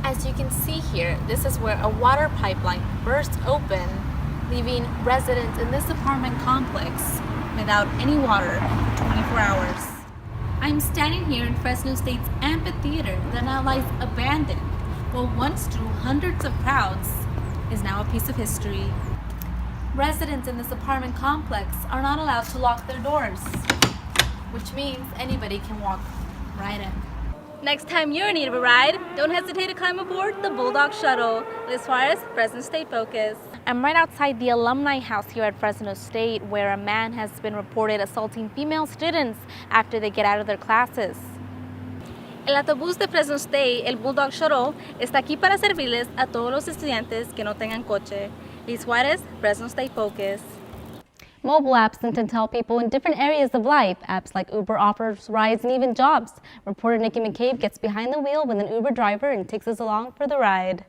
As you can see here, this is where a water pipeline burst open, leaving residents in this apartment complex without any water for 24 hours. I'm standing here in Fresno State's amphitheater that now lies abandoned. What once drew hundreds of crowds is now a piece of history. Residents in this apartment complex are not allowed to lock their doors, which means anybody can walk right in. Next time you're in need of a ride, don't hesitate to climb aboard the Bulldog Shuttle. Liz Juarez, Fresno State Focus. I'm right outside the alumni house here at Fresno State, where a man has been reported assaulting female students after they get out of their classes. El autobús de Fresno State, el Bulldog Shuttle, está aquí para servirles a todos los estudiantes que no tengan coche. Liz Juarez, Fresno State Focus. Mobile apps tend to tell people in different areas of life. Apps like Uber offers rides and even jobs. Reporter Nikki McCabe gets behind the wheel with an Uber driver and takes us along for the ride.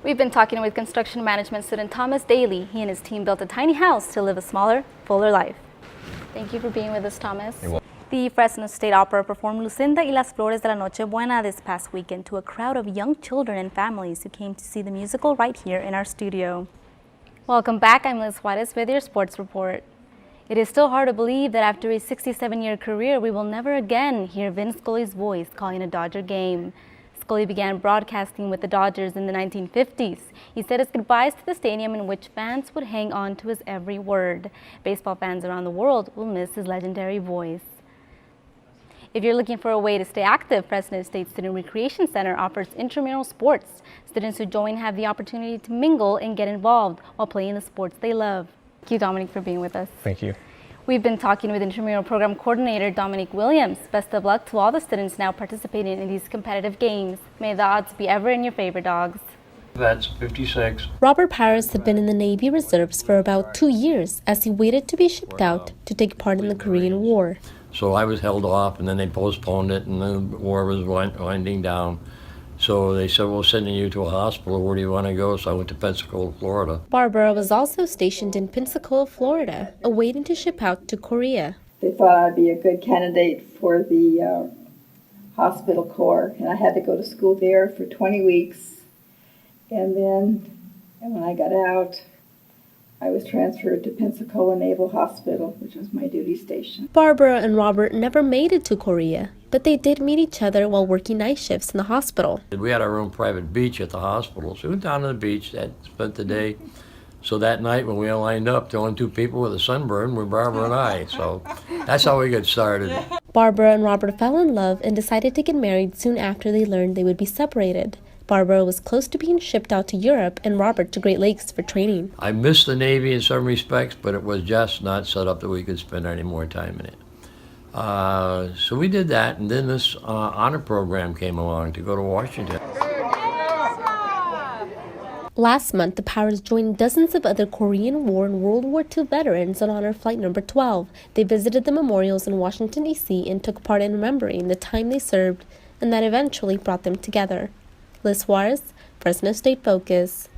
We've been talking with construction management student Thomas Daly. He and his team built a tiny house to live a smaller, fuller life. Thank you for being with us, Thomas. You're welcome. The Fresno State Opera performed Lucinda y las Flores de la Noche Buena this past weekend to a crowd of young children and families who came to see the musical right here in our studio. Welcome back. I'm Liz Juarez with your sports report. It is still hard to believe that after a 67-year career, we will never again hear Vin Scully's voice calling a Dodger game. Scully began broadcasting with the Dodgers in the 1950s. He said his goodbyes to the stadium in which fans would hang on to his every word. Baseball fans around the world will miss his legendary voice. If you're looking for a way to stay active, Fresno State Student Recreation Center offers intramural sports. Students who join have the opportunity to mingle and get involved while playing the sports they love. Thank you, Dominic, for being with us. Thank you. We've been talking with intramural program coordinator Dominic Williams. Best of luck to all the students now participating in these competitive games. May the odds be ever in your favor, dogs. That's 56. Robert Paris had been in the Navy Reserves for about 2 years as he waited to be shipped out to take part in the Korean War. So I was held off, and then they postponed it, and the war was winding down. So they said, we're sending you to a hospital. Where do you want to go? So I went to Pensacola, Florida. Barbara was also stationed in Pensacola, Florida, awaiting to ship out to Korea. They thought I'd be a good candidate for the hospital corps, and I had to go to school there for 20 weeks. And when I got out, I was transferred to Pensacola Naval Hospital, which was my duty station. Barbara and Robert never made it to Korea, but they did meet each other while working night shifts in the hospital. We had our own private beach at the hospital, so we went down to the beach and spent the day. So that night when we all lined up, the only two people with a sunburn were Barbara and I. So that's how we got started. Barbara and Robert fell in love and decided to get married soon after they learned they would be separated. Barbara was close to being shipped out to Europe and Robert to Great Lakes for training. I missed the Navy in some respects, but it was just not set up that we could spend any more time in it. So we did that, and then this honor program came along to go to Washington. Last month, the Powers joined dozens of other Korean War and World War II veterans on Honor Flight Number 12. They visited the memorials in Washington, D.C. and took part in remembering the time they served, and that eventually brought them together. Liz Juarez, Fresno State Focus.